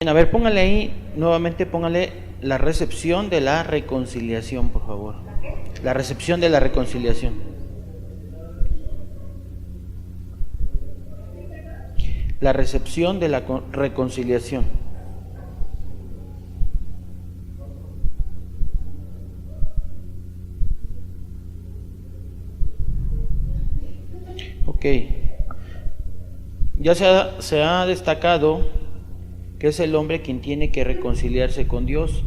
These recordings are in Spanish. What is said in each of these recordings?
A ver, póngale ahí, nuevamente póngale la recepción de la reconciliación, por favor. La recepción de la reconciliación. La recepción de la reconciliación. Ok. Ya se ha destacado que es el hombre quien tiene que reconciliarse con Dios,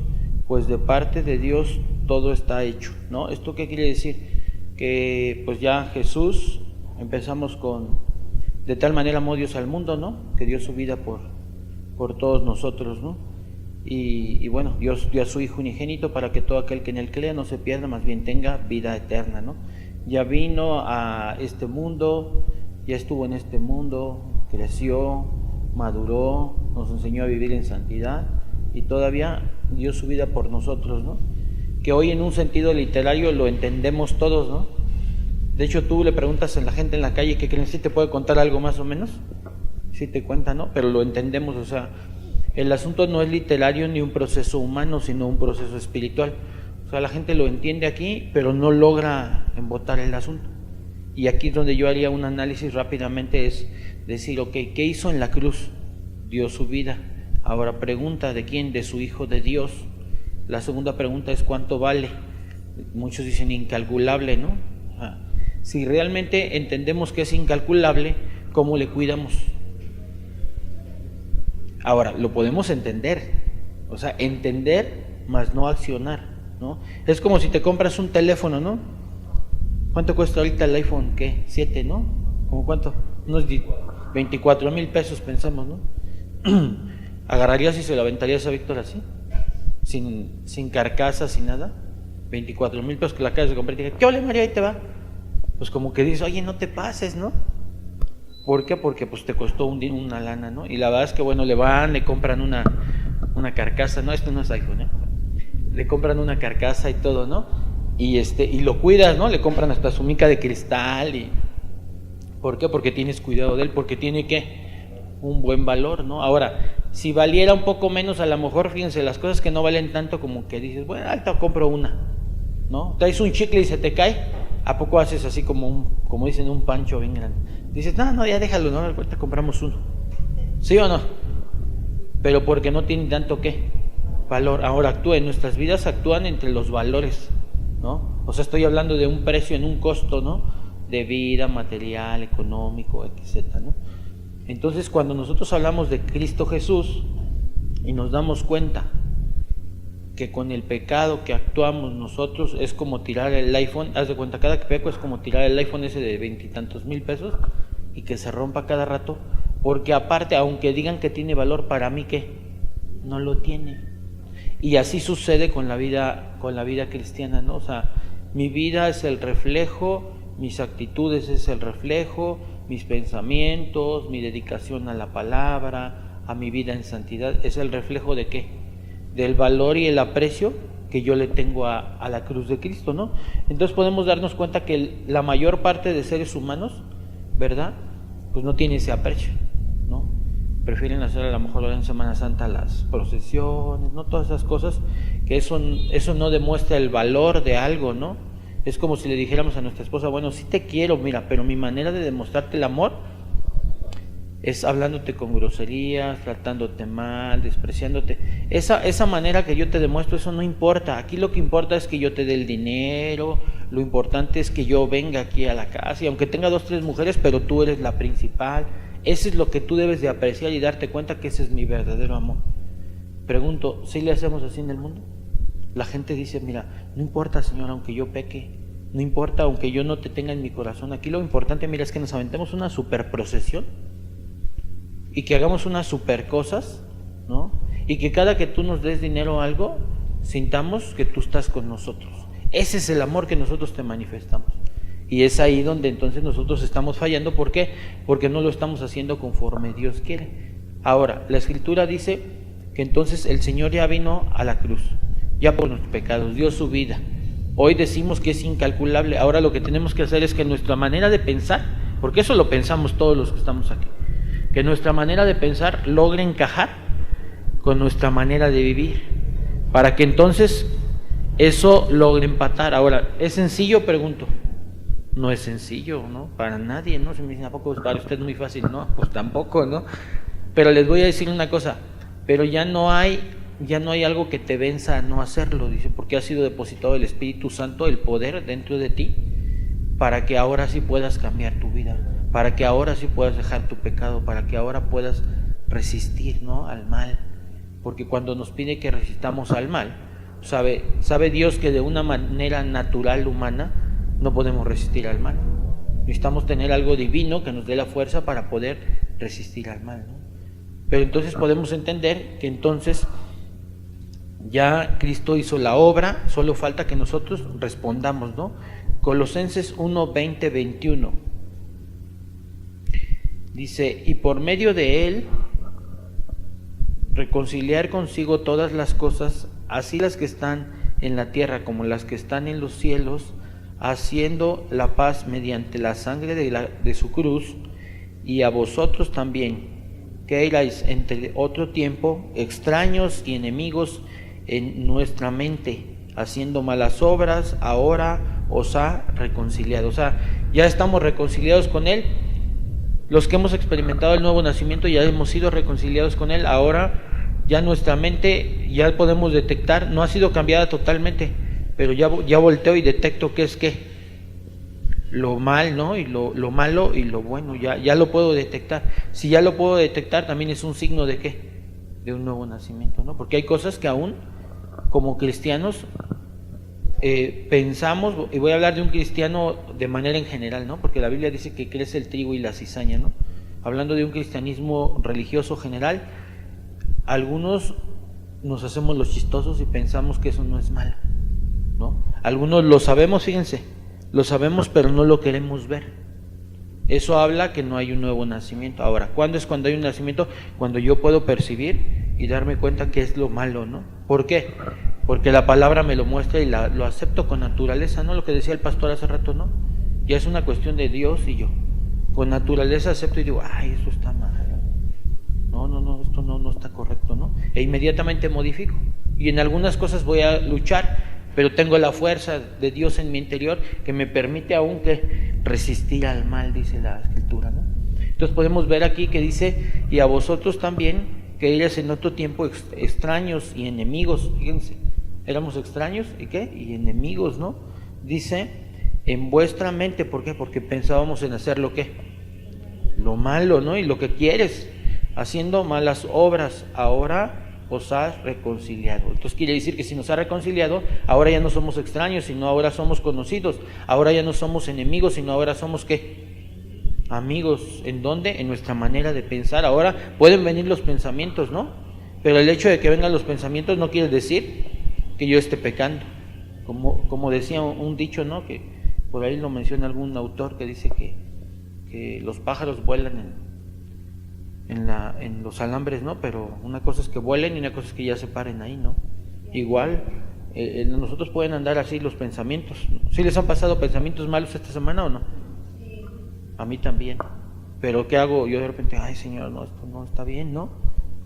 pues de parte de Dios todo está hecho, ¿no? ¿Esto qué quiere decir? Que pues ya Jesús, empezamos con, de tal manera amó Dios al mundo, ¿no? Que dio su vida por todos nosotros, ¿no? Y bueno, Dios dio a su Hijo unigénito para que todo aquel que en él crea no se pierda, más bien tenga vida eterna, ¿no? Ya vino a este mundo, ya estuvo en este mundo, creció, maduró, nos enseñó a vivir en santidad y todavía dio su vida por nosotros, ¿no? Que hoy en un sentido literario lo entendemos todos, ¿no? De hecho, tú le preguntas a la gente en la calle que creen, ¿sí te puede contar algo más o menos? Sí te cuenta, ¿no? Pero lo entendemos, o sea, el asunto no es literario ni un proceso humano, sino un proceso espiritual. O sea, la gente lo entiende aquí, pero no logra embotar el asunto. Y aquí es donde yo haría un análisis rápidamente, es decir, ok, ¿qué hizo en la cruz? Dio su vida. Ahora pregunta, ¿de quién? De su Hijo, de Dios. La segunda pregunta es ¿cuánto vale? Muchos dicen incalculable, ¿no? Si realmente entendemos que es incalculable, ¿cómo le cuidamos? Ahora, lo podemos entender, o sea, entender más no accionar, ¿no? Es como si te compras un teléfono, ¿no? ¿Cuánto cuesta ahorita el iPhone? ¿Qué? 7, ¿no? ¿Cómo cuánto? Unos 24,000 pesos, pensamos, ¿no? ¿Agarrarías y se lo aventarías a Víctor así? Sin carcasa, sin nada. 24,000 pesos que la acabas de comprar y te dije, ¿qué ole, María? Ahí te va. Pues como que dices, oye, no te pases, ¿no? ¿Por qué? Porque pues te costó una lana, ¿no? Y la verdad es que bueno, le compran una carcasa, no, esto no es iPhone, ¿eh? Le compran una carcasa y todo, ¿no? Y lo cuidas, ¿no? Le compran hasta su mica de cristal y ¿por qué? Porque tienes cuidado de él, porque tiene un buen valor, ¿no? Ahora, si valiera un poco menos, a lo mejor, fíjense, las cosas que no valen tanto como que dices, bueno, ahorita compro una, ¿no? Traes un chicle y se te cae, ¿a poco haces así como dicen, un pancho bien grande? Dices, no, ya déjalo, ¿no? Ahorita compramos uno. ¿Sí o no? Pero porque no tiene tanto valor. Ahora en nuestras vidas actúan entre los valores, ¿no? O sea, estoy hablando de un precio en un costo, ¿no? De vida, material, económico, etc., ¿no? Entonces, cuando nosotros hablamos de Cristo Jesús y nos damos cuenta que con el pecado que actuamos nosotros es como tirar el iPhone, haz de cuenta, cada peco es como tirar el iPhone ese de 20 y tantos mil pesos y que se rompa cada rato, porque aparte, aunque digan que tiene valor, para mí, ¿qué? No lo tiene. Y así sucede con la vida cristiana, ¿no? O sea, mi vida es el reflejo, mis actitudes es el reflejo, mis pensamientos, mi dedicación a la palabra, a mi vida en santidad, es el reflejo ¿de qué? Del valor y el aprecio que yo le tengo a la cruz de Cristo, ¿no? Entonces podemos darnos cuenta que la mayor parte de seres humanos, ¿verdad? Pues no tiene ese aprecio, ¿no? Prefieren hacer a lo mejor ahora en Semana Santa las procesiones, ¿no? Todas esas cosas, que eso no demuestra el valor de algo, ¿no? Es como si le dijéramos a nuestra esposa, bueno, sí te quiero, mira, pero mi manera de demostrarte el amor es hablándote con groserías, tratándote mal, despreciándote. Esa manera que yo te demuestro, eso no importa. Aquí lo que importa es que yo te dé el dinero, lo importante es que yo venga aquí a la casa, y aunque tenga 2, 3 mujeres, pero tú eres la principal. Eso es lo que tú debes de apreciar y darte cuenta que ese es mi verdadero amor. Pregunto, ¿sí le hacemos así en el mundo? La gente dice, mira, no importa, Señor, aunque yo peque, no importa, aunque yo no te tenga en mi corazón. Aquí lo importante, mira, es que nos aventemos una super procesión y que hagamos unas super cosas, ¿no? Y que cada que tú nos des dinero o algo, sintamos que tú estás con nosotros. Ese es el amor que nosotros te manifestamos. Y es ahí donde entonces nosotros estamos fallando. ¿Por qué? Porque no lo estamos haciendo conforme Dios quiere. Ahora, la Escritura dice que entonces el Señor ya vino a la cruz, ya por nuestros pecados, dio su vida. Hoy decimos que es incalculable. Ahora lo que tenemos que hacer es que nuestra manera de pensar, porque eso lo pensamos todos los que estamos aquí, que nuestra manera de pensar logre encajar con nuestra manera de vivir, para que entonces eso logre empatar. Ahora, ¿es sencillo? Pregunto. No es sencillo, ¿no? Para nadie, ¿no? Si me dicen, ¿a poco para usted es muy fácil? No, pues tampoco, ¿no? Pero les voy a decir una cosa, pero ya no hay algo que te venza a no hacerlo, dice, porque ha sido depositado el Espíritu Santo, el poder dentro de ti, para que ahora sí puedas cambiar tu vida, para que ahora sí puedas dejar tu pecado, para que ahora puedas resistir, ¿no?, al mal. Porque cuando nos pide que resistamos al mal, sabe Dios que de una manera natural humana no podemos resistir al mal. Necesitamos tener algo divino que nos dé la fuerza para poder resistir al mal, ¿no? Pero entonces podemos entender que entonces ya Cristo hizo la obra, solo falta que nosotros respondamos, ¿no? Colosenses 1, 20, 21 dice: y por medio de Él reconciliar consigo todas las cosas, así las que están en la tierra como las que están en los cielos, haciendo la paz mediante la sangre de su cruz, y a vosotros también, que erais entre otro tiempo extraños y enemigos en nuestra mente, haciendo malas obras, ahora os ha reconciliado. O sea, ya estamos reconciliados con Él. Los que hemos experimentado el nuevo nacimiento ya hemos sido reconciliados con Él. Ahora ya nuestra mente ya podemos detectar, no ha sido cambiada totalmente, pero ya volteo y detecto qué es qué, lo mal, ¿no? Y lo malo y lo bueno, ya lo puedo detectar. Si ya lo puedo detectar, también es un signo de qué, de un nuevo nacimiento, ¿no? Porque hay cosas que aún como cristianos pensamos, y voy a hablar de un cristiano de manera en general, ¿no? Porque la Biblia dice que crece el trigo y la cizaña, ¿no? Hablando de un cristianismo religioso general, algunos nos hacemos los chistosos y pensamos que eso no es malo, ¿no? Algunos lo sabemos, fíjense, lo sabemos, pero no lo queremos ver. Eso habla que no hay un nuevo nacimiento. Ahora, ¿cuándo es cuando hay un nacimiento? Cuando yo puedo percibir y darme cuenta que es lo malo, ¿no? ¿Por qué? Porque la palabra me lo muestra y lo acepto con naturaleza, ¿no? Lo que decía el pastor hace rato, ¿no? Ya es una cuestión de Dios y yo. Con naturaleza acepto y digo, ay, eso está mal. No, esto no está correcto, ¿no? E inmediatamente modifico. Y en algunas cosas voy a luchar, pero tengo la fuerza de Dios en mi interior que me permite aún que resistir al mal, dice la Escritura, ¿no? Entonces podemos ver aquí que dice, y a vosotros también, que eres en otro tiempo extraños y enemigos, fíjense, éramos extraños y ¿qué? Y enemigos, ¿no? Dice, en vuestra mente, ¿por qué? Porque pensábamos en hacer lo que, lo malo, ¿no? Y lo que quieres, haciendo malas obras, ahora os has reconciliado. Entonces quiere decir que si nos ha reconciliado, ahora ya no somos extraños, sino ahora somos conocidos. Ahora ya no somos enemigos, sino ahora somos ¿qué? Amigos. ¿En dónde? En nuestra manera de pensar. Ahora pueden venir los pensamientos, ¿no? Pero el hecho de que vengan los pensamientos no quiere decir que yo esté pecando. Como decía un dicho, ¿no? Que por ahí lo menciona algún autor que dice que los pájaros vuelan en los alambres, ¿no? Pero una cosa es que vuelen y una cosa es que ya se paren ahí, ¿no? Igual, nosotros pueden andar así los pensamientos. ¿Sí les han pasado pensamientos malos esta semana o no? A mí también. Pero ¿qué hago? Yo de repente, ay Señor, no, esto no está bien, ¿no?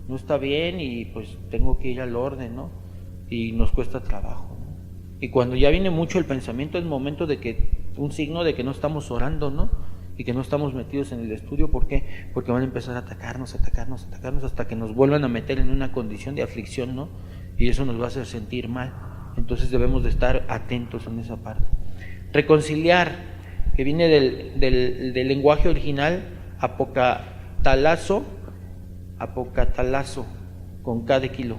No está bien y pues tengo que ir al orden, ¿no? Y nos cuesta trabajo, ¿no? Y cuando ya viene mucho el pensamiento es momento de que, un signo de que no estamos orando, ¿no? Y que no estamos metidos en el estudio. ¿Por qué? Porque van a empezar a atacarnos hasta que nos vuelvan a meter en una condición de aflicción, ¿no? Y eso nos va a hacer sentir mal. Entonces debemos de estar atentos en esa parte. Reconciliar, que viene del lenguaje original, apocatalazo, con K de kilo,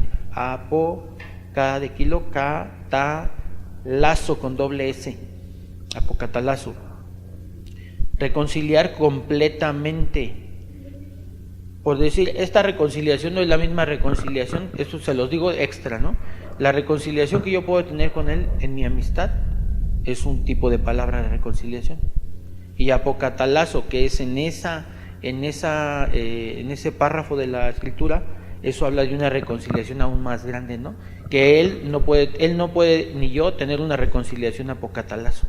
K de kilo, catalazo con doble S, apocatalazo. Reconciliar completamente. Por decir, esta reconciliación no es la misma reconciliación, esto se los digo extra, ¿no? La reconciliación que yo puedo tener con Él en mi amistad es un tipo de palabra de reconciliación. Y apocatalazo, que es en ese párrafo de la Escritura, eso habla de una reconciliación aún más grande, ¿no? Que él no puede ni yo tener una reconciliación apocatalazo,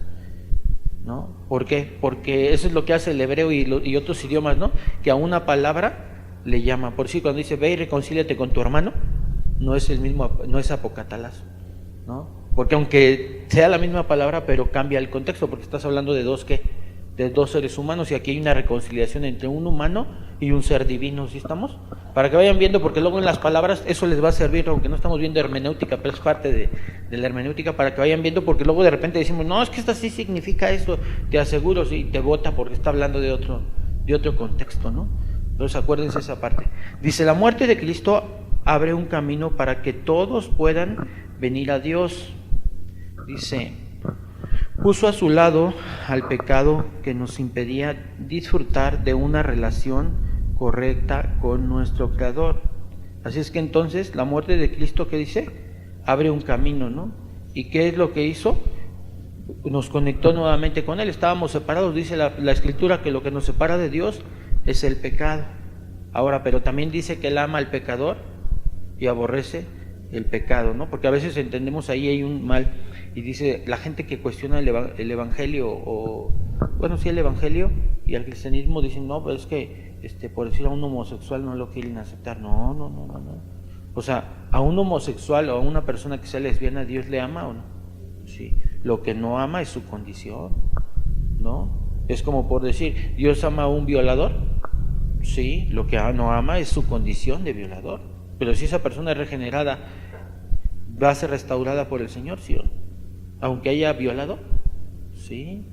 ¿no? ¿Por qué? Porque eso es lo que hace el hebreo y otros idiomas, ¿no? Que a una palabra le llama. Por si cuando dice ve y reconcíliate con tu hermano, no es el mismo, no es apocatalazo, ¿no? Porque aunque sea la misma palabra, pero cambia el contexto, porque estás hablando de dos de dos seres humanos, y aquí hay una reconciliación entre un humano y un ser divino, ¿sí estamos? Para que vayan viendo, porque luego en las palabras eso les va a servir, aunque no estamos viendo hermenéutica, pero es parte de la hermenéutica, para que vayan viendo, porque luego de repente decimos, no, es que esta sí significa esto, te aseguro, sí, te bota porque está hablando de otro contexto, ¿no? Entonces acuérdense esa parte. Dice, la muerte de Cristo abre un camino para que todos puedan venir a Dios. Dice, puso a su lado al pecado que nos impedía disfrutar de una relación correcta con nuestro Creador. Así es que entonces la muerte de Cristo, ¿qué dice? Abre un camino, ¿no? ¿Y qué es lo que hizo? Nos conectó nuevamente con Él. Estábamos separados, dice la Escritura, que lo que nos separa de Dios es el pecado. Ahora, pero también dice que Él ama al pecador y aborrece el pecado, ¿no? Porque a veces entendemos ahí hay un mal, y dice la gente que cuestiona el evangelio, el evangelio y el cristianismo, dicen, no, pues es que por decir a un homosexual no lo quieren aceptar. No. O sea, a un homosexual o a una persona que sea lesbiana, ¿Dios le ama o no? Sí. Lo que no ama es su condición, ¿no? Es como por decir, ¿Dios ama a un violador? Sí, lo que no ama es su condición de violador. Pero si esa persona es regenerada, ¿va a ser restaurada por el Señor, sí o no? Aunque haya violado, sí.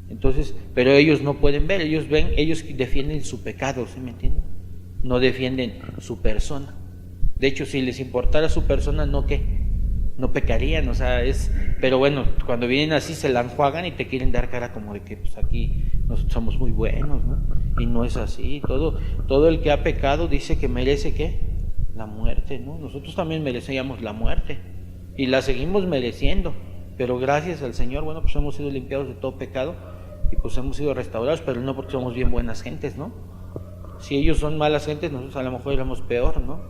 Entonces, pero ellos no pueden ver, ellos defienden su pecado, ¿sí me entienden? No defienden su persona. De hecho, si les importara su persona, no pecarían, o sea, pero bueno, cuando vienen así se la enjuagan y te quieren dar cara como de que pues aquí nosotros somos muy buenos, ¿no? Y no es así. Todo el que ha pecado dice que merece ¿qué? La muerte, ¿no? Nosotros también merecíamos la muerte y la seguimos mereciendo, pero gracias al Señor, bueno, pues hemos sido limpiados de todo pecado y pues hemos sido restaurados, pero no porque somos bien buenas gentes, ¿no? Si ellos son malas gentes, nosotros a lo mejor éramos peor, ¿no?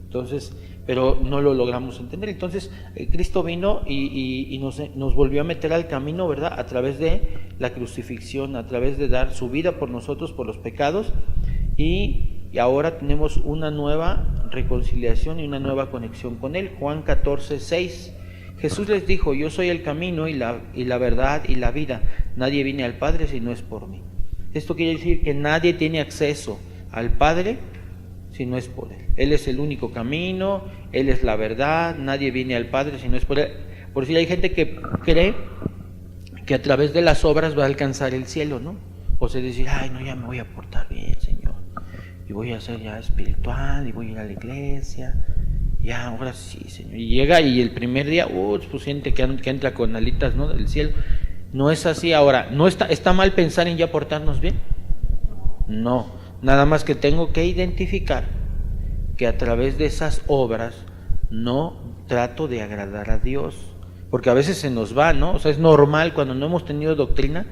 Entonces, pero no lo logramos entender. Entonces, Cristo vino y nos volvió a meter al camino, ¿verdad? A través de la crucifixión, a través de dar su vida por nosotros, por los pecados, y ahora tenemos una nueva reconciliación y una nueva conexión con Él. Juan 14:6. Jesús les dijo, yo soy el camino y la verdad y la vida. Nadie viene al Padre si no es por mí. Esto quiere decir que nadie tiene acceso al Padre si no es por Él. Él es el único camino, Él es la verdad, nadie viene al Padre si no es por Él. Por si hay gente que cree que a través de las obras va a alcanzar el cielo, ¿no? O sea, decir, ay, no, ya me voy a portar bien, Señor, y voy a ser ya espiritual, y voy a ir a la iglesia, ya, ahora sí, Señor. Y llega y el primer día, pues siente que entra con alitas, ¿no? Del cielo. No es así. Ahora, ¿no está mal pensar en ya portarnos bien? No, nada más que tengo que identificar que a través de esas obras no trato de agradar a Dios, porque a veces se nos va, ¿no? O sea, es normal cuando no hemos tenido doctrina,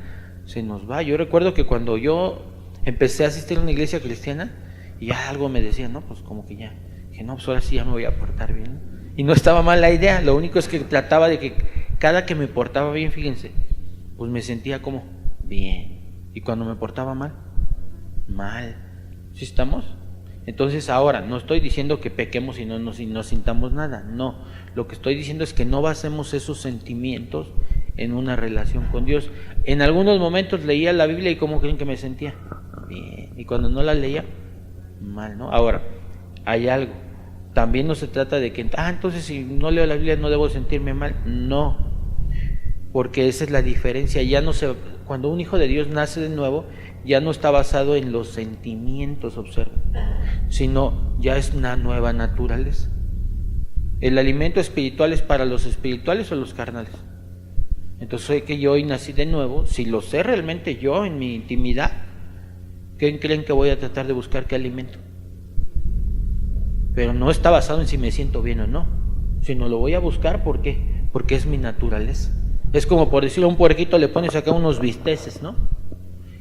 se nos va. Yo recuerdo que cuando yo empecé a asistir a una iglesia cristiana y ya algo me decía, no, pues como que ya, que no, pues ahora sí ya me voy a portar bien. Y no estaba mal la idea, lo único es que trataba de que cada que me portaba bien, fíjense, pues me sentía como bien, y cuando me portaba mal, ¿sí estamos? Entonces ahora, no estoy diciendo que pequemos y no sintamos nada, no, lo que estoy diciendo es que no basemos esos sentimientos en una relación con Dios. En algunos momentos leía la Biblia y ¿cómo creen que me sentía? Bien, y cuando no la leía, mal, ¿no? Ahora, hay algo, también no se trata de que, entonces si no leo la Biblia no debo sentirme mal, no, porque esa es la diferencia. Cuando un hijo de Dios nace de nuevo, ya no está basado en los sentimientos, observa, sino ya es una nueva naturaleza. ¿El alimento espiritual es para los espirituales o los carnales? Entonces sé que yo hoy nací de nuevo, si lo sé realmente yo en mi intimidad, ¿qué creen que voy a tratar de buscar qué alimento? Pero no está basado en si me siento bien o no, sino lo voy a buscar, ¿por qué? Porque es mi naturaleza. Es como por decirle a un puerquito, le pones acá unos bisteces, ¿no?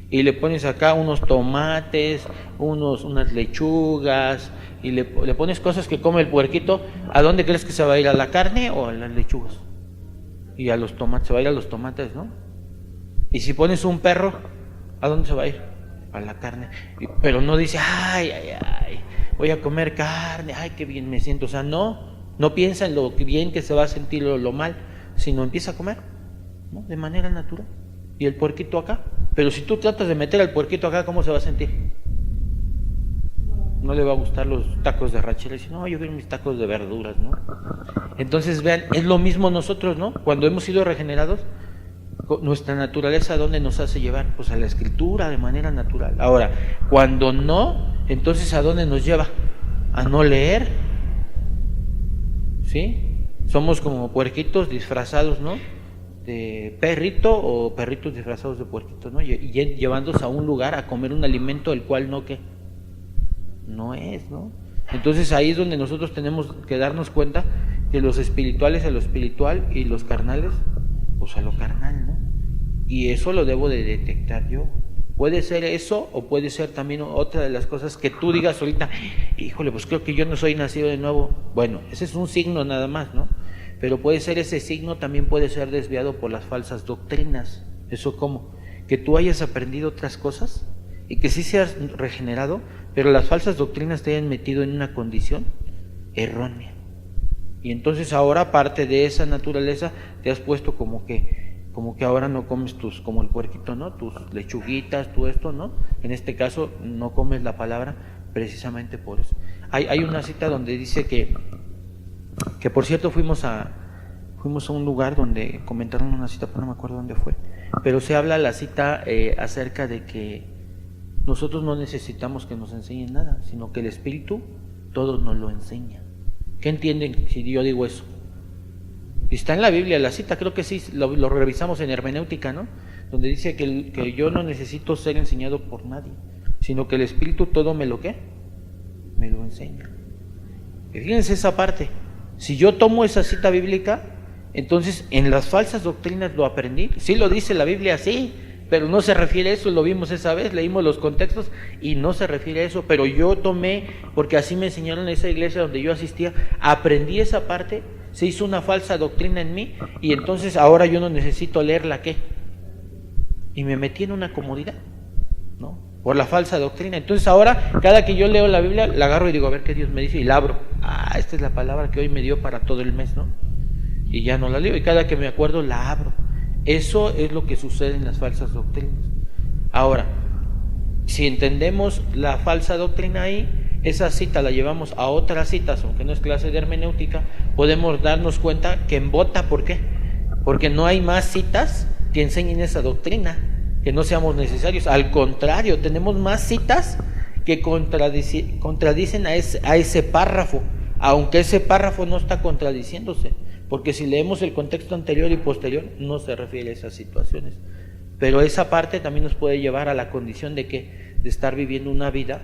Y le pones acá unos tomates, unas lechugas, y le pones cosas que come el puerquito. ¿A dónde crees que se va a ir? ¿A la carne o a las lechugas? Y a los tomates, se va a ir a los tomates, ¿no? Y si pones un perro, ¿a dónde se va a ir? A la carne. Pero no dice, ay, voy a comer carne, ay, qué bien me siento. O sea, no, No piensa en lo bien que se va a sentir o lo mal, sino empieza a comer, ¿no? De manera natural. Y el puerquito acá. Pero si tú tratas de meter al puerquito acá, ¿cómo se va a sentir? No le va a gustar los tacos de arrachera. Dice, no, yo quiero mis tacos de verduras, ¿no? Entonces, vean, es lo mismo nosotros, ¿no? Cuando hemos sido regenerados, nuestra naturaleza, ¿a dónde nos hace llevar? Pues a la escritura, de manera natural. Ahora, cuando no, entonces ¿a dónde nos lleva? A no leer, ¿sí? Somos como puerquitos disfrazados, ¿no? De perrito o perritos disfrazados de puerquito, ¿no? Y llevándose a un lugar a comer un alimento el cual no, ¿qué? No es, ¿no? Entonces ahí es donde nosotros tenemos que darnos cuenta que los espirituales a lo espiritual y los carnales, pues a lo carnal, ¿no? Y eso lo debo de detectar yo. Puede ser eso o puede ser también otra de las cosas que tú digas ahorita, híjole, pues creo que yo no soy nacido de nuevo. Bueno, ese es un signo nada más, ¿no? Pero puede ser ese signo, también puede ser desviado por las falsas doctrinas. ¿Eso cómo? Que tú hayas aprendido otras cosas y que sí seas regenerado, pero las falsas doctrinas te hayan metido en una condición errónea. Y entonces ahora, parte de esa naturaleza, te has puesto como que ahora no comes como el puerquito, ¿no? Tus lechuguitas, tú esto, ¿no? En este caso no comes la palabra precisamente por eso. Hay una cita donde dice que por cierto fuimos a un lugar donde comentaron una cita, pero no me acuerdo dónde fue, pero se habla la cita acerca de que nosotros no necesitamos que nos enseñen nada, sino que el Espíritu todo nos lo enseña. ¿Qué entienden si yo digo eso? Está en la Biblia la cita, creo que sí, lo revisamos en hermenéutica, ¿no? Donde dice que yo no necesito ser enseñado por nadie, sino que el Espíritu todo me lo enseña. Y fíjense esa parte. Si yo tomo esa cita bíblica, entonces en las falsas doctrinas lo aprendí. Sí lo dice la Biblia, sí, pero no se refiere a eso, lo vimos esa vez, leímos los contextos y no se refiere a eso, pero yo tomé, porque así me enseñaron en esa iglesia donde yo asistía, aprendí esa parte, se hizo una falsa doctrina en mí y entonces ahora yo no necesito leerla, ¿qué? Y me metí en una comodidad, ¿no? Por la falsa doctrina. Entonces ahora, cada que yo leo la Biblia, la agarro y digo, a ver qué Dios me dice, y la abro. Esta es la palabra que hoy me dio para todo el mes, ¿no? Y ya no la leo, y cada que me acuerdo la abro. Eso es lo que sucede en las falsas doctrinas. Ahora, si entendemos la falsa doctrina ahí, esa cita la llevamos a otras citas, aunque no es clase de hermenéutica, podemos darnos cuenta que embota. ¿Por qué? Porque no hay más citas que enseñen esa doctrina, que no seamos necesarios. Al contrario, tenemos más citas que contradicen a ese párrafo, aunque ese párrafo no está contradiciéndose, porque si leemos el contexto anterior y posterior no se refiere a esas situaciones. Pero esa parte también nos puede llevar a la condición de estar viviendo una vida,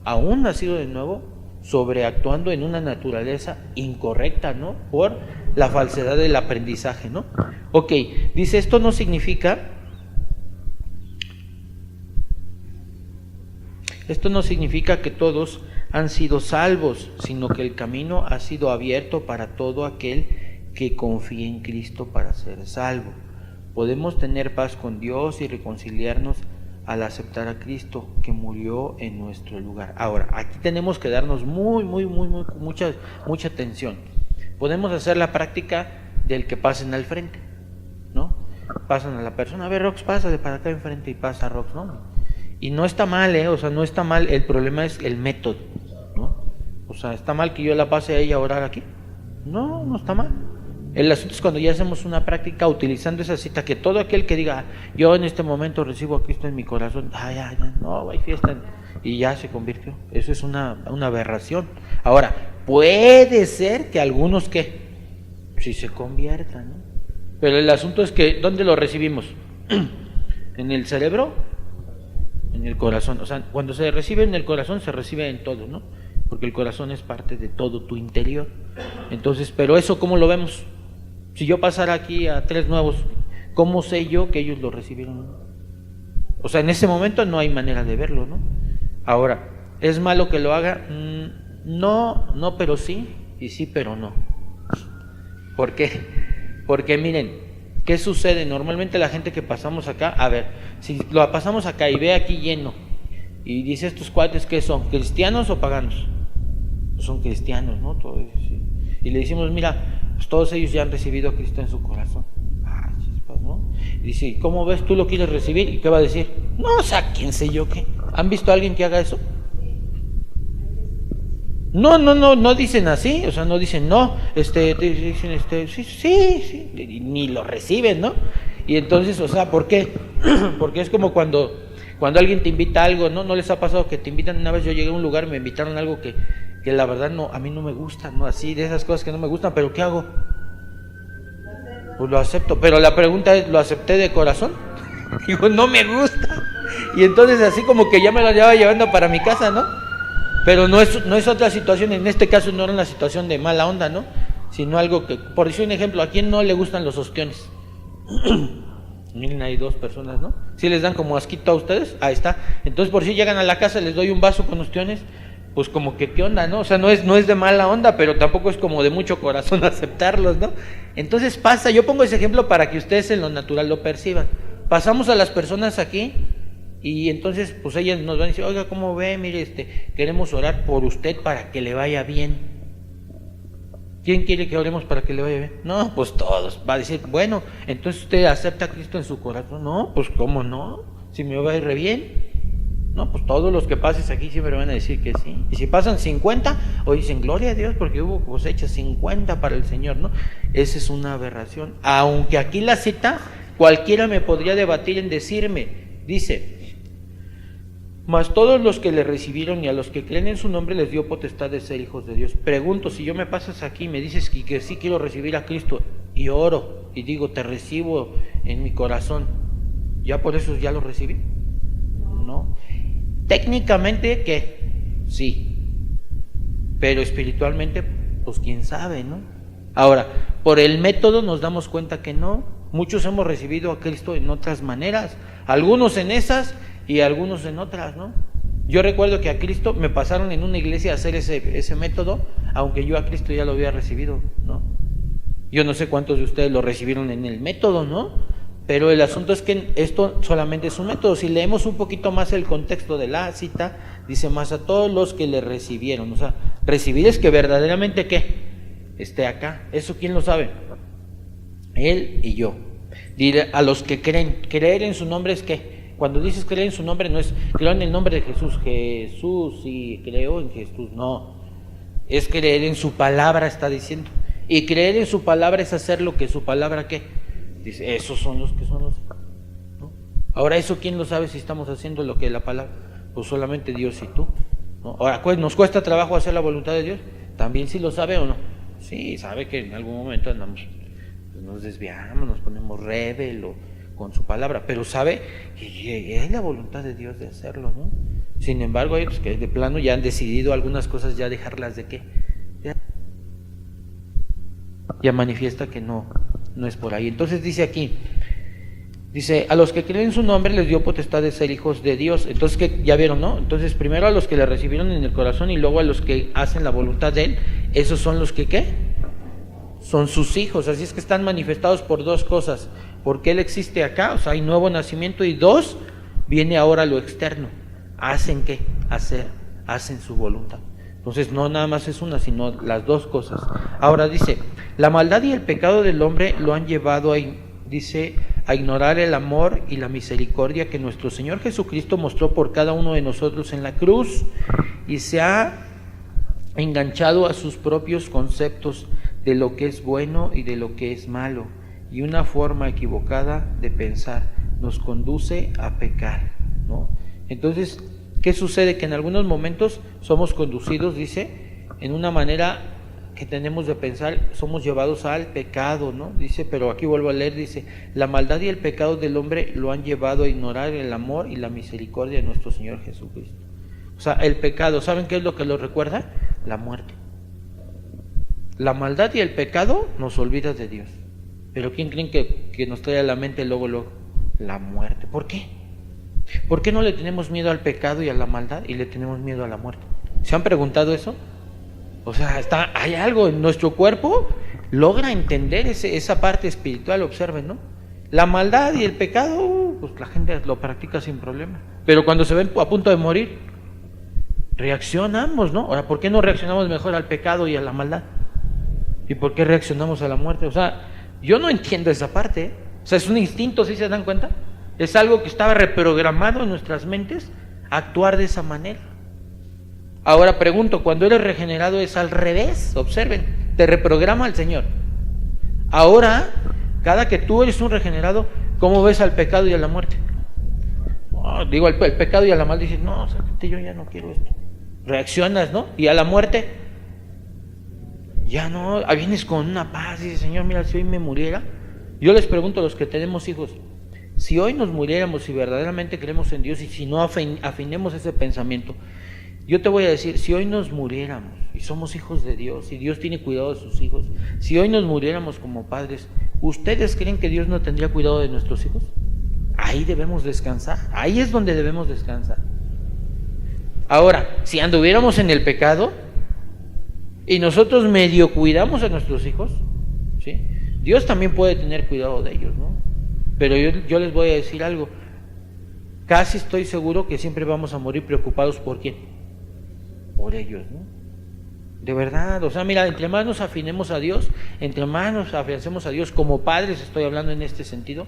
aún nacido de nuevo, sobreactuando en una naturaleza incorrecta, ¿no? Por la falsedad del aprendizaje, ¿no? Ok, dice, esto no significa que todos han sido salvos, sino que el camino ha sido abierto para todo aquel que confíe en Cristo para ser salvo. Podemos tener paz con Dios y reconciliarnos al aceptar a Cristo que murió en nuestro lugar. Ahora, aquí tenemos que darnos mucha atención. Podemos hacer la práctica del que pasen al frente, ¿no? Pasan a la persona, a ver, Rox, pásale para acá enfrente, y pasa Rox, ¿no? Y no está mal, o sea, no está mal, el problema es el método, ¿no? O sea, ¿está mal que yo la pase a ella a orar aquí? No, no está mal. El asunto es cuando ya hacemos una práctica utilizando esa cita, que todo aquel que diga, yo en este momento recibo a Cristo en mi corazón, ya, no, hay fiesta, y ya se convirtió. Eso es una aberración. Ahora, puede ser que algunos sí se conviertan, ¿no? Pero el asunto es que, ¿dónde lo recibimos? ¿En el cerebro? En el corazón. O sea, cuando se recibe en el corazón, se recibe en todo, ¿no? Porque el corazón es parte de todo tu interior. Entonces, pero eso, ¿cómo lo vemos? Si yo pasara aquí a 3 nuevos, ¿cómo sé yo que ellos lo recibieron? O sea, en ese momento no hay manera de verlo, ¿no? Ahora, ¿es malo que lo haga? No, pero sí, y sí, pero no. ¿Por qué? Porque miren, ¿qué sucede? Normalmente la gente que pasamos acá, a ver, si lo pasamos acá y ve aquí lleno, y dice, ¿estos cuates qué son? ¿Cristianos o paganos? Son cristianos, ¿no? Todo eso, sí. y le decimos, mira, pues todos ellos ya han recibido a Cristo en su corazón. Ah, chispas, ¿no? Y dice, ¿cómo ves? ¿Tú lo quieres recibir? ¿Y qué va a decir? No, o sea, ¿quién sé yo qué? ¿Han visto a alguien que haga eso? No dicen así, o sea, no dicen no, dicen sí, ni lo reciben, ¿no? Y entonces, o sea, ¿por qué? Porque es como cuando alguien te invita a algo, ¿no? ¿No les ha pasado que te invitan? Una vez yo llegué a un lugar y me invitaron a algo que la verdad no, a mí no me gusta, ¿no? Así, de esas cosas que no me gustan, pero ¿qué hago? Pues lo acepto, pero la pregunta es, ¿lo acepté de corazón? Digo, no me gusta. Y entonces así como que ya me lo llevaba llevando para mi casa, ¿no? Pero no es otra situación, en este caso no era una situación de mala onda, ¿no? Sino algo que, por decir un ejemplo, ¿a quién no le gustan los ostiones? Miren, hay 2 personas, ¿no? ¿Sí les dan como asquito a ustedes? Ahí está. Entonces, por si llegan a la casa, les doy un vaso con ostiones, pues como que, ¿qué onda, no? O sea, no es de mala onda, pero tampoco es como de mucho corazón aceptarlos, ¿no? Entonces pasa, yo pongo ese ejemplo para que ustedes en lo natural lo perciban. Pasamos a las personas aquí, y entonces, pues ellas nos van a decir, oiga, ¿cómo ve? Mire, queremos orar por usted para que le vaya bien. ¿Quién quiere que oremos para que le vaya bien? No, pues todos. Va a decir, bueno, entonces usted acepta a Cristo en su corazón. No, pues ¿cómo no? Si me va a ir re bien. No, pues todos los que pases aquí siempre van a decir que sí. Y si pasan 50, o dicen, gloria a Dios, porque hubo cosecha 50 para el Señor, ¿no? Esa es una aberración. Aunque aquí la cita, cualquiera me podría debatir en decirme, dice, mas todos los que le recibieron y a los que creen en su nombre les dio potestad de ser hijos de Dios. Pregunto, si yo me pasas aquí y me dices que sí quiero recibir a Cristo y oro y digo, te recibo en mi corazón, ¿ya por eso ya lo recibí? No. Técnicamente, ¿qué? Sí. Pero espiritualmente, pues quién sabe, ¿no? Ahora, por el método nos damos cuenta que no. Muchos hemos recibido a Cristo en otras maneras, algunos en esas y algunos en otras, ¿no? Yo recuerdo que a Cristo me pasaron en una iglesia a hacer ese método, aunque yo a Cristo ya lo había recibido, ¿no? Yo no sé cuántos de ustedes lo recibieron en el método, ¿no? Pero el asunto es que esto solamente es un método. Si leemos un poquito más el contexto de la cita, dice, más a todos los que le recibieron. O sea, recibir es que verdaderamente, ¿qué? Esté acá. ¿Eso quién lo sabe? Él y yo. Diré, a los que creen, creer en su nombre es ¿qué? Cuando dices creer en su nombre, no es creo en el nombre de Jesús, sí, creo en Jesús, no. Es creer en su palabra, está diciendo. Y creer en su palabra es hacer lo que su palabra, ¿qué? Dice, esos son los que son los, ¿no? Ahora, ¿eso quién lo sabe si estamos haciendo lo que la palabra? Pues solamente Dios y tú, ¿no? Ahora, pues, ¿nos cuesta trabajo hacer la voluntad de Dios? ¿También sí lo sabe o no? Sí, sabe que en algún momento andamos, pues nos desviamos, nos ponemos rebel con su palabra, pero sabe que es la voluntad de Dios de hacerlo, ¿no? Sin embargo, hay otros que de plano ya han decidido algunas cosas ya dejarlas de qué, ya manifiesta que no es por ahí. Entonces dice aquí, dice, a los que creen en su nombre les dio potestad de ser hijos de Dios. Entonces, que ya vieron, ¿no? Entonces, primero a los que le recibieron en el corazón y luego a los que hacen la voluntad de Él, esos son los que ¿qué? Son sus hijos. Así es que están manifestados por 2 cosas. Porque Él existe acá, o sea, hay nuevo nacimiento, y 2, viene ahora lo externo. ¿Hacen qué? Hacen su voluntad. Entonces no nada más es una, sino las 2 cosas. Ahora dice, la maldad y el pecado del hombre lo han llevado a ignorar el amor y la misericordia que nuestro Señor Jesucristo mostró por cada uno de nosotros en la cruz, y se ha enganchado a sus propios conceptos de lo que es bueno y de lo que es malo, y una forma equivocada de pensar nos conduce a pecar, ¿no? Entonces, ¿qué sucede? Que en algunos momentos somos conducidos, dice, en una manera que tenemos de pensar, somos llevados al pecado, ¿no? Dice, pero aquí vuelvo a leer, dice, la maldad y el pecado del hombre lo han llevado a ignorar el amor y la misericordia de nuestro Señor Jesucristo. O sea, el pecado, ¿saben qué es lo que lo recuerda? La muerte. La maldad y el pecado nos olvida de Dios. Pero ¿quién creen que nos trae a la mente luego? La muerte. ¿Por qué? ¿Por qué no le tenemos miedo al pecado y a la maldad y le tenemos miedo a la muerte? ¿Se han preguntado eso? O sea, hay algo en nuestro cuerpo, logra entender esa parte espiritual, observen, ¿no? La maldad y el pecado, pues la gente lo practica sin problema. Pero cuando se ven a punto de morir, reaccionamos, ¿no? Ahora, ¿por qué no reaccionamos mejor al pecado y a la maldad? ¿Y por qué reaccionamos a la muerte? O sea, yo no entiendo esa parte, ¿eh? O sea, es un instinto, ¿sí se dan cuenta? Es algo que estaba reprogramado en nuestras mentes, actuar de esa manera. Ahora pregunto, cuando eres regenerado es al revés, observen, te reprograma el Señor. Ahora, cada que tú eres un regenerado, ¿cómo ves al pecado y a la muerte? Oh, digo, el pecado y a la maldad dices, no, sácate, yo ya no quiero esto. Reaccionas, ¿no? Y a la muerte, ya no, vienes con una paz, dices, Señor, mira, si hoy me muriera. Yo les pregunto a los que tenemos hijos, si hoy nos muriéramos, si verdaderamente creemos en Dios y si no afinemos ese pensamiento, yo te voy a decir, si hoy nos muriéramos y somos hijos de Dios y Dios tiene cuidado de sus hijos, si hoy nos muriéramos como padres, ¿ustedes creen que Dios no tendría cuidado de nuestros hijos? Ahí debemos descansar, ahí es donde debemos descansar. Ahora, si anduviéramos en el pecado y nosotros medio cuidamos a nuestros hijos, ¿sí? Dios también puede tener cuidado de ellos, ¿no? Pero yo les voy a decir algo, casi estoy seguro que siempre vamos a morir preocupados por quién, por ellos, ¿no? De verdad, o sea, mira, entre más nos afinemos a Dios, entre más nos afiancemos a Dios, como padres estoy hablando en este sentido,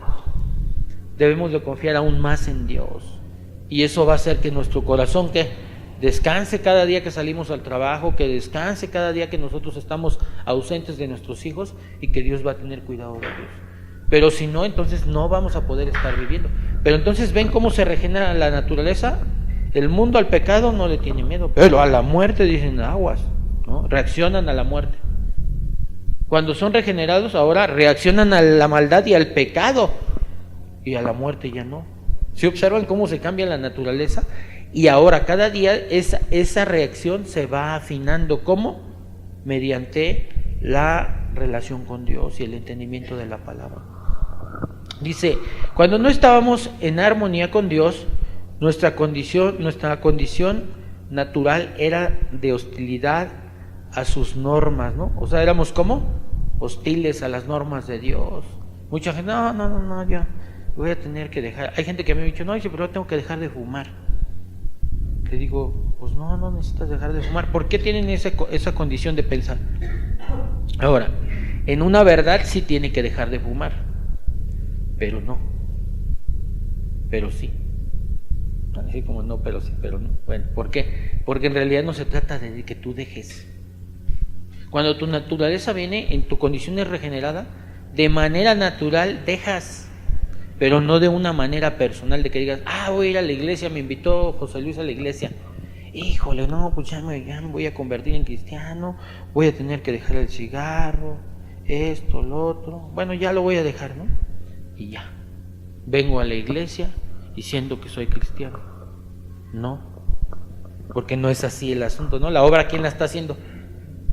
debemos de confiar aún más en Dios, y eso va a hacer que nuestro corazón, ¿qué? Descanse cada día que salimos al trabajo, que descanse cada día que nosotros estamos ausentes de nuestros hijos, y que Dios va a tener cuidado de ellos. Pero si no, entonces no vamos a poder estar viviendo. Pero entonces ven cómo se regenera la naturaleza. El mundo al pecado no le tiene miedo, pero a la muerte dicen aguas, ¿no? Reaccionan a la muerte. Cuando son regenerados ahora reaccionan a la maldad y al pecado, y a la muerte ya no. ¿Sí observan cómo se cambia la naturaleza? Y ahora cada día esa reacción se va afinando. ¿Cómo? Mediante la relación con Dios y el entendimiento de la palabra. Dice, cuando no estábamos en armonía con Dios, nuestra condición natural era de hostilidad a sus normas, ¿no? O sea, éramos ¿cómo? Hostiles a las normas de Dios. Mucha gente, no, ya voy a tener que dejar. Hay gente que me ha dicho, no, dice, pero tengo que dejar de fumar. Le digo, pues no necesitas dejar de fumar. ¿Por qué tienen esa condición de pensar? Ahora, en una verdad sí tiene que dejar de fumar, pero no, pero sí. Así como no, pero sí, pero no. Bueno, ¿por qué? Porque en realidad no se trata de que tú dejes. Cuando tu naturaleza viene, en tu condición es regenerada, de manera natural dejas, pero no de una manera personal de que digas, voy a ir a la iglesia, me invitó José Luis a la iglesia. Híjole, no, pues ya me voy a convertir en cristiano, voy a tener que dejar el cigarro, esto, lo otro. Bueno, ya lo voy a dejar, ¿no? Y ya, vengo a la iglesia diciendo que soy cristiano. No, porque no es así el asunto, ¿no? La obra, ¿quién la está haciendo?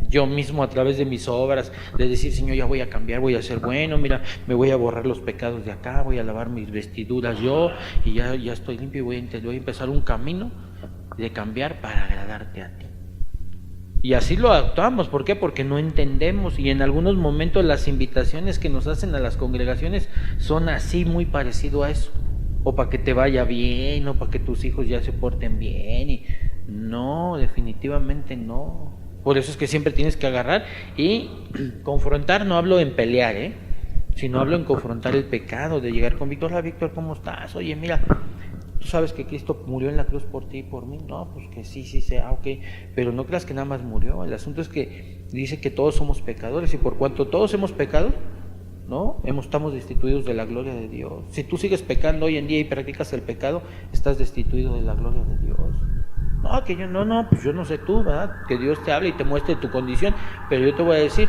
Yo mismo a través de mis obras, de decir, Señor, ya voy a cambiar, voy a ser bueno, mira, me voy a borrar los pecados de acá, voy a lavar mis vestiduras yo, y ya estoy limpio y voy a empezar un camino de cambiar para agradarte a ti. Y así lo actuamos. ¿Por qué? Porque no entendemos, y en algunos momentos las invitaciones que nos hacen a las congregaciones son así, muy parecido a eso, o para que te vaya bien, o para que tus hijos ya se porten bien, y no, definitivamente no. Por eso es que siempre tienes que agarrar y confrontar. No hablo en pelear, sino hablo en confrontar el pecado, de llegar con Víctor. Hola Víctor, ¿cómo estás? Oye, mira, ¿tú sabes que Cristo murió en la cruz por ti y por mí? No, pues que sí, sé, ok. Pero no creas que nada más murió. El asunto es que dice que todos somos pecadores, y por cuanto todos hemos pecado, ¿no? Estamos destituidos de la gloria de Dios. Si tú sigues pecando hoy en día y practicas el pecado, estás destituido de la gloria de Dios. No, que yo pues yo no sé tú, ¿verdad? Que Dios te hable y te muestre tu condición, pero yo te voy a decir,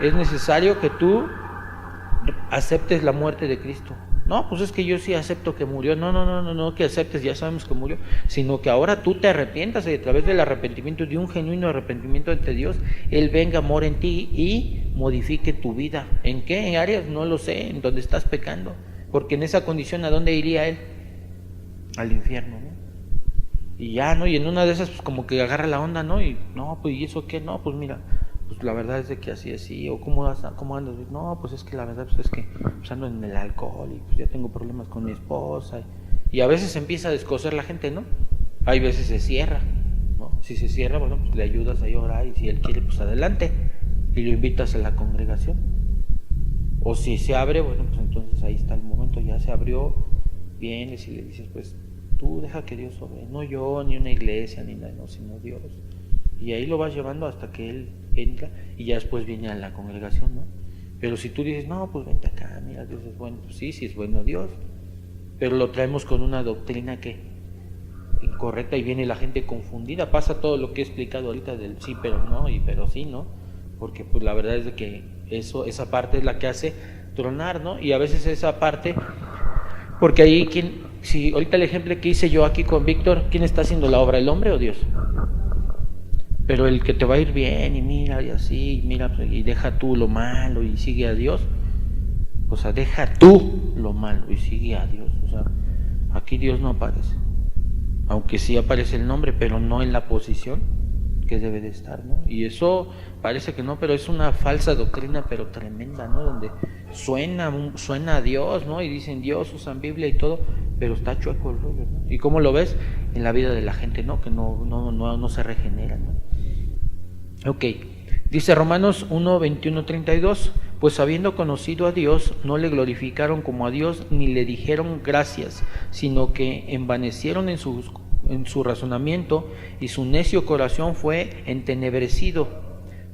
es necesario que tú aceptes la muerte de Cristo. No, pues es que yo sí acepto que murió. No que aceptes, ya sabemos que murió, sino que ahora tú te arrepientas, y a través del arrepentimiento, de un genuino arrepentimiento ante Dios, Él venga, more en ti y modifique tu vida. ¿En qué? ¿En áreas? No lo sé, en donde estás pecando, porque en esa condición, ¿a dónde iría Él? Al infierno, ¿no? Y ya, ¿no? Y en una de esas, pues como que agarra la onda, ¿no? Y no, pues ¿y eso qué? No, pues mira, pues la verdad es de que así, o ¿cómo andas? No, pues es que la verdad pues es que pues ando en el alcohol, y pues ya tengo problemas con mi esposa, y a veces empieza a descoser la gente, ¿no? Hay veces se cierra, ¿no? Si se cierra, bueno, pues le ayudas a orar, y si él quiere, pues adelante, y lo invitas a la congregación. O si se abre, bueno, pues entonces ahí está el momento, ya se abrió, vienes y le dices, pues tú deja que Dios obre, no yo, ni una iglesia, ni nada, no, sino Dios. Y ahí lo vas llevando hasta que Él entra y ya después viene a la congregación, ¿no? Pero si tú dices, no, pues vente acá, mira, Dios es bueno, pues sí es bueno Dios, pero lo traemos con una doctrina que incorrecta y viene la gente confundida. Pasa todo lo que he explicado ahorita del sí pero no y pero sí, ¿no? Porque pues la verdad es de que esa parte es la que hace tronar, ¿no? Y a veces esa parte, porque ahí si ahorita el ejemplo que hice yo aquí con Víctor, ¿quién está haciendo la obra, el hombre o Dios? Pero el que te va a ir bien y mira y así, mira y deja tú lo malo y sigue a Dios, o sea, deja tú lo malo y sigue a Dios. O sea, aquí Dios no aparece, aunque sí aparece el nombre, pero no en la posición que debe de estar, ¿no? Y eso parece que no, pero es una falsa doctrina, pero tremenda, ¿no? Donde suena a Dios, ¿no? Y dicen Dios, usan Biblia y todo, pero está chueco el rollo, ¿no? ¿Y cómo lo ves? En la vida de la gente, ¿no? Que no se regenera, ¿no? Ok, dice Romanos 1, 21, 32, pues habiendo conocido a Dios, no le glorificaron como a Dios, ni le dijeron gracias, sino que envanecieron en su razonamiento, y su necio corazón fue entenebrecido.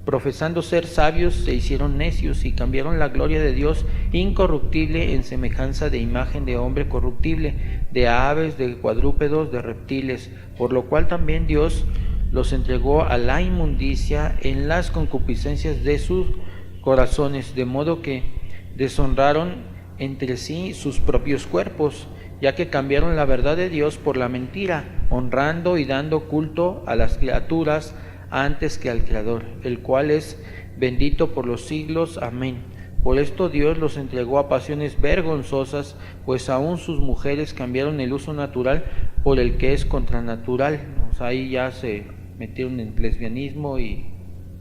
Profesando ser sabios, se hicieron necios, y cambiaron la gloria de Dios incorruptible en semejanza de imagen de hombre corruptible, de aves, de cuadrúpedos, de reptiles, por lo cual también Dios los entregó a la inmundicia en las concupiscencias de sus corazones, de modo que deshonraron entre sí sus propios cuerpos, ya que cambiaron la verdad de Dios por la mentira, honrando y dando culto a las criaturas antes que al Creador, el cual es bendito por los siglos. Amén. Por esto Dios los entregó a pasiones vergonzosas, pues aún sus mujeres cambiaron el uso natural por el que es contranatural. O sea, ahí ya se metieron en lesbianismo y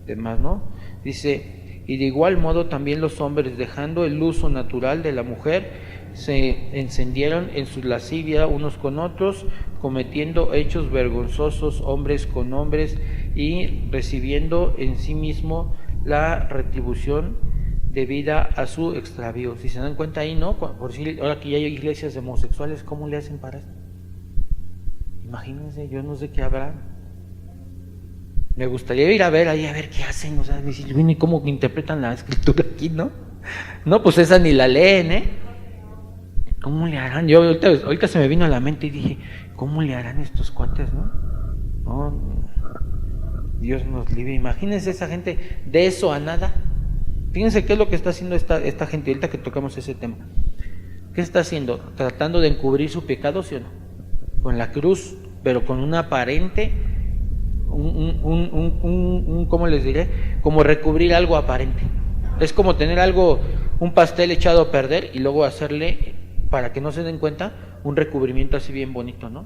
demás, ¿no? Dice, y de igual modo también los hombres, dejando el uso natural de la mujer, se encendieron en su lascivia unos con otros, cometiendo hechos vergonzosos hombres con hombres, y recibiendo en sí mismo la retribución debida a su extravío. Si se dan cuenta ahí, ¿no? Por si ahora que ya hay iglesias de homosexuales, ¿cómo le hacen para esto? Imagínense, yo no sé qué habrá. Me gustaría ir a ver ahí, a ver qué hacen, o sea, ni cómo interpretan la escritura aquí, ¿no? No, pues esa ni la leen, ¿eh? ¿Cómo le harán? Yo ahorita se me vino a la mente y dije, ¿cómo le harán estos cuates, no? No, Dios nos libre. Imagínense esa gente de eso a nada. Fíjense qué es lo que está haciendo esta gente, ahorita que tocamos ese tema. ¿Qué está haciendo? Tratando de encubrir su pecado, ¿sí o no? Con la cruz, pero con una aparente, ¿cómo les diré? Como recubrir algo aparente. Es como tener algo, un pastel echado a perder y luego hacerle, para que no se den cuenta, un recubrimiento así bien bonito, ¿no?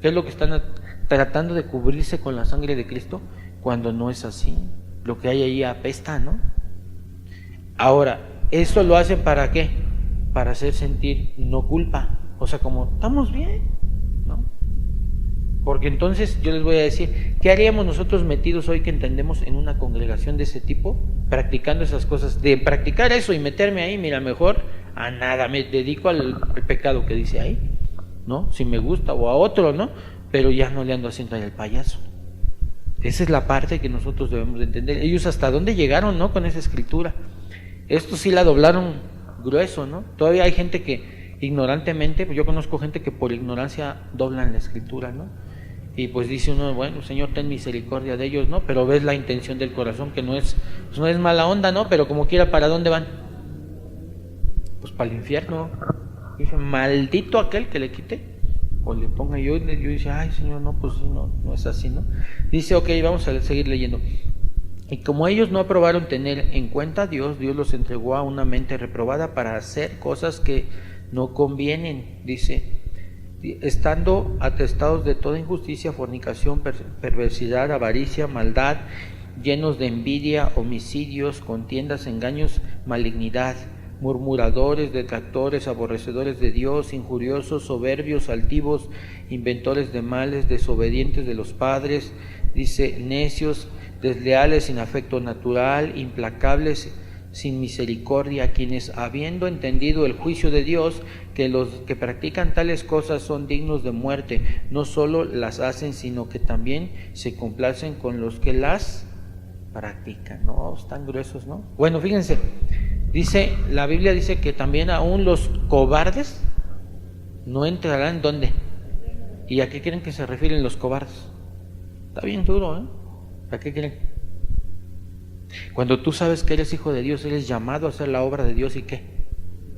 ¿Qué es lo que están tratando de cubrirse con la sangre de Cristo? Cuando no es así. Lo que hay ahí apesta, ¿no? Ahora, ¿eso lo hacen para qué? Para hacer sentir no culpa. O sea, como, estamos bien, ¿no? Porque entonces yo les voy a decir, ¿qué haríamos nosotros metidos hoy que entendemos en una congregación de ese tipo, practicando esas cosas? De practicar eso y meterme ahí, mira, mejor a nada, me dedico al pecado que dice ahí, ¿no? Si me gusta, o a otro, ¿no? Pero ya no le ando haciendo ahí el payaso. Esa es la parte que nosotros debemos de entender. Ellos hasta dónde llegaron, ¿no? Con esa escritura. Esto sí la doblaron grueso, ¿no? Todavía hay gente que ignorantemente, yo conozco gente que por ignorancia doblan la escritura, ¿no? Y pues dice uno, bueno, Señor, ten misericordia de ellos, ¿no? Pero ves la intención del corazón, que no es mala onda, ¿no? Pero como quiera, ¿para dónde van? Pues para el infierno. Dice, maldito aquel que le quite o le ponga. Yo dice, ay, Señor, no, pues sí, no es así, ¿no? Dice, ok, vamos a seguir leyendo. Y como ellos no aprobaron tener en cuenta a Dios, Dios los entregó a una mente reprobada para hacer cosas que no convienen, dice, estando atestados de toda injusticia, fornicación, perversidad, avaricia, maldad, llenos de envidia, homicidios, contiendas, engaños, malignidad, murmuradores, detractores, aborrecedores de Dios, injuriosos, soberbios, altivos, inventores de males, desobedientes de los padres, dice, necios, desleales, sin afecto natural, implacables, sin misericordia, quienes habiendo entendido el juicio de Dios, que los que practican tales cosas son dignos de muerte, no solo las hacen, sino que también se complacen con los que las practican. No, están gruesos, ¿no? Bueno, fíjense, dice, la Biblia dice que también aún los cobardes no entrarán, ¿dónde? ¿Y a qué creen que se refieren los cobardes? Está bien duro, ¿eh? ¿A qué creen? Cuando tú sabes que eres hijo de Dios, eres llamado a hacer la obra de Dios, ¿y qué?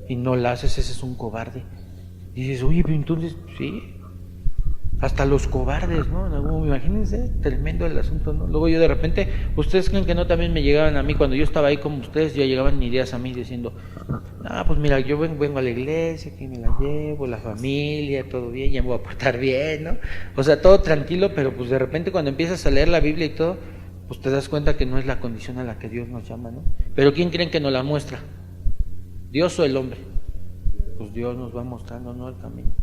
Y no la haces, ese es un cobarde. Y dices, oye, pero entonces, sí, hasta los cobardes, ¿no? Imagínense, tremendo el asunto, ¿no? Luego yo de repente, ¿ustedes creen que no también me llegaban a mí? Cuando yo estaba ahí como ustedes, ya llegaban ideas a mí diciendo, pues mira, yo vengo a la iglesia, aquí me la llevo, la familia, todo bien, ya me voy a portar bien, ¿no? O sea, todo tranquilo, pero pues de repente cuando empiezas a leer la Biblia y todo, pues te das cuenta que no es la condición a la que Dios nos llama, ¿no? Pero ¿quién creen que nos la muestra? ¿Dios o el hombre? Pues Dios nos va mostrando, ¿no?, el camino.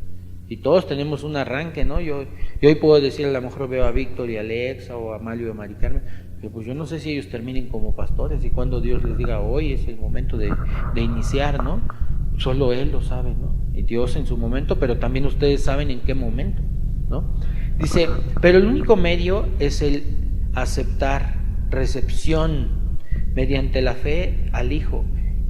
Y todos tenemos un arranque, ¿no? Yo hoy puedo decir, a lo mejor veo a Víctor y a Alexa, o a Mario y a Mari Carmen, pero pues yo no sé si ellos terminen como pastores y cuando Dios les diga, hoy es el momento de iniciar, ¿no? Solo Él lo sabe, ¿no? Y Dios en su momento, pero también ustedes saben en qué momento, ¿no? Dice, pero el único medio es el aceptar, recepción mediante la fe al Hijo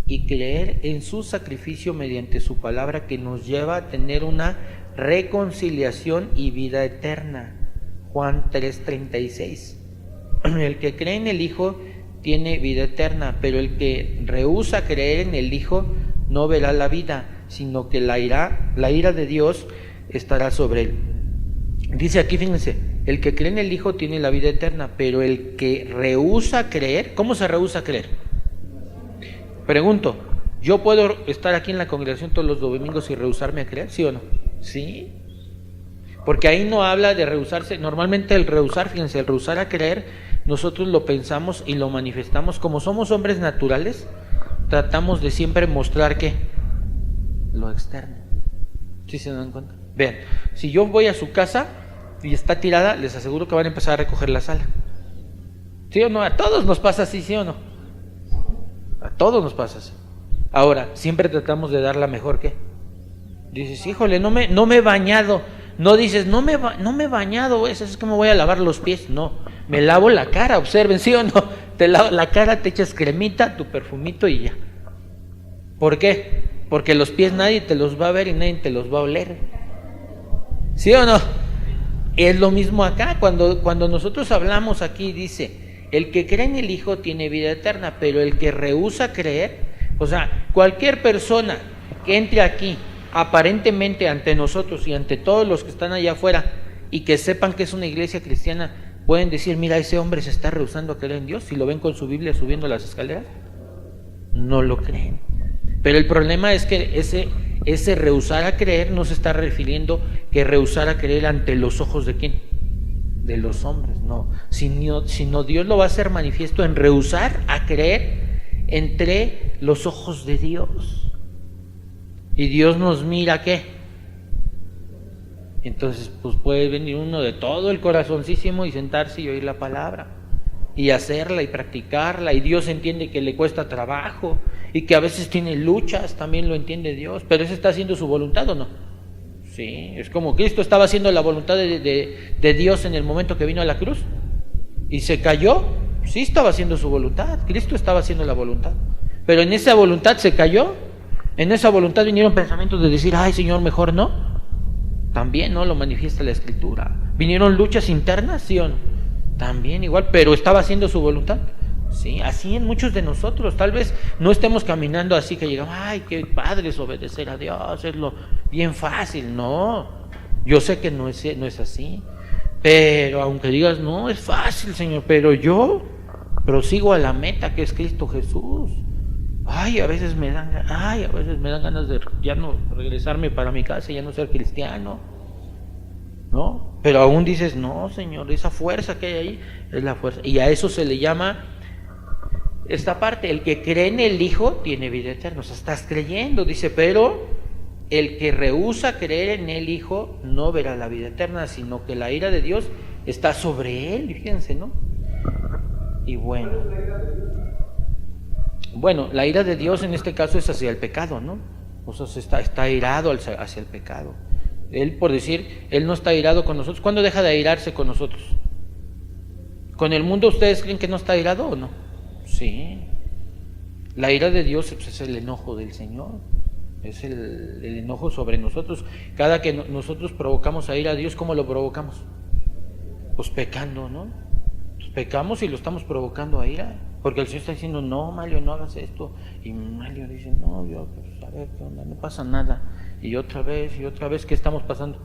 y creer en su sacrificio mediante su palabra, que nos lleva a tener una reconciliación y vida eterna. Juan 3:36. El que cree en el Hijo tiene vida eterna, pero el que rehúsa creer en el Hijo no verá la vida, sino que la ira de Dios estará sobre él. Dice aquí, fíjense, el que cree en el Hijo tiene la vida eterna, pero el que rehúsa creer, ¿cómo se rehúsa creer? Pregunto, ¿yo puedo estar aquí en la congregación todos los domingos y rehusarme a creer? ¿Sí o no? Sí. Porque ahí no habla de rehusarse. Normalmente el rehusar, fíjense, el rehusar a creer, nosotros lo pensamos y lo manifestamos. Como somos hombres naturales, tratamos de siempre mostrar ¿qué? Lo externo. ¿Sí se dan cuenta? Vean, si yo voy a su casa y está tirada, les aseguro que van a empezar a recoger la sala. ¿Sí o no? A todos nos pasa así, ¿sí o no? A todos nos pasa así. Ahora, siempre tratamos de dar la mejor ¿qué? Dices, híjole, no me he bañado. No dices, no me he bañado, es que me voy a lavar los pies. No, me lavo la cara, observen, ¿sí o no? Te lavas la cara, te echas cremita, tu perfumito y ya. ¿Por qué? Porque los pies nadie te los va a ver y nadie te los va a oler. ¿Sí o no? Es lo mismo acá, cuando nosotros hablamos aquí, dice, el que cree en el Hijo tiene vida eterna, pero el que rehúsa creer, o sea, cualquier persona que entre aquí, aparentemente ante nosotros y ante todos los que están allá afuera y que sepan que es una iglesia cristiana, pueden decir, mira, ese hombre se está rehusando a creer en Dios. Si lo ven con su Biblia subiendo las escaleras, no lo creen. Pero el problema es que ese rehusar a creer no se está refiriendo que rehusar a creer ante los ojos de ¿quién? De los hombres, no. Sino Dios lo va a hacer manifiesto en rehusar a creer entre los ojos de Dios. Y Dios nos mira, ¿qué? Entonces, pues puede venir uno de todo el corazoncísimo y sentarse y oír la palabra y hacerla y practicarla, y Dios entiende que le cuesta trabajo y que a veces tiene luchas, también lo entiende Dios, pero ¿ese está haciendo su voluntad o no? Sí, es como Cristo estaba haciendo la voluntad de Dios en el momento que vino a la cruz y se cayó. Sí estaba haciendo su voluntad, Cristo estaba haciendo la voluntad, pero en esa voluntad se cayó. En esa voluntad vinieron pensamientos de decir, ay Señor, mejor no. También no lo manifiesta la Escritura. Vinieron luchas internas, ¿sí o no? También igual, pero estaba haciendo su voluntad. Sí, así en muchos de nosotros. Tal vez no estemos caminando así que llegamos, ay, qué padre es obedecer a Dios, es lo bien fácil. No, yo sé que no es así. Pero aunque digas, no, es fácil, Señor, pero yo prosigo a la meta que es Cristo Jesús. A veces me dan ganas de ya no regresarme para mi casa y ya no ser cristiano, ¿no? Pero aún dices, no, Señor, esa fuerza que hay ahí es la fuerza. Y a eso se le llama esta parte, el que cree en el Hijo tiene vida eterna. O sea, estás creyendo, dice, pero el que rehúsa creer en el Hijo no verá la vida eterna, sino que la ira de Dios está sobre él. Fíjense, ¿no? Y bueno, la ira de Dios en este caso es hacia el pecado, ¿no? O sea, está irado hacia el pecado. Él, por decir, Él no está irado con nosotros. ¿Cuándo deja de airarse con nosotros? ¿Con el mundo ustedes creen que no está irado o no? Sí. La ira de Dios pues, es el enojo del Señor. Es el enojo sobre nosotros. Cada que nosotros provocamos a ira a Dios, ¿cómo lo provocamos? Pues pecando, ¿no? Pues pecamos y lo estamos provocando a ira. Porque el Señor está diciendo, no, Mario, no hagas esto. Y Mario dice, no, yo, pues a ver, ¿qué onda? No pasa nada. Y otra vez, ¿qué estamos pasando?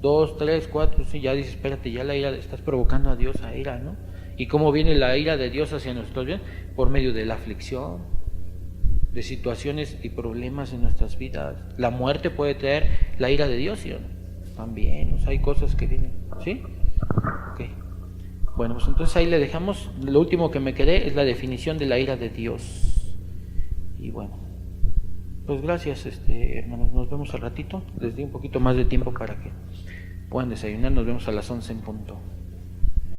2, 3, 4, sí, ya dice, espérate, ya la ira, estás provocando a Dios a ira, ¿no? ¿Y cómo viene la ira de Dios hacia nosotros? ¿Bien? Por medio de la aflicción, de situaciones y problemas en nuestras vidas. La muerte puede traer la ira de Dios, ¿sí o no? También, o sea, hay cosas que vienen, ¿sí? Ok. Bueno, pues entonces ahí le dejamos. Lo último que me quedé es la definición de la ira de Dios. Y bueno, pues gracias, hermanos. Nos vemos al ratito. Les di un poquito más de tiempo para que puedan desayunar. Nos vemos a las 11 en punto.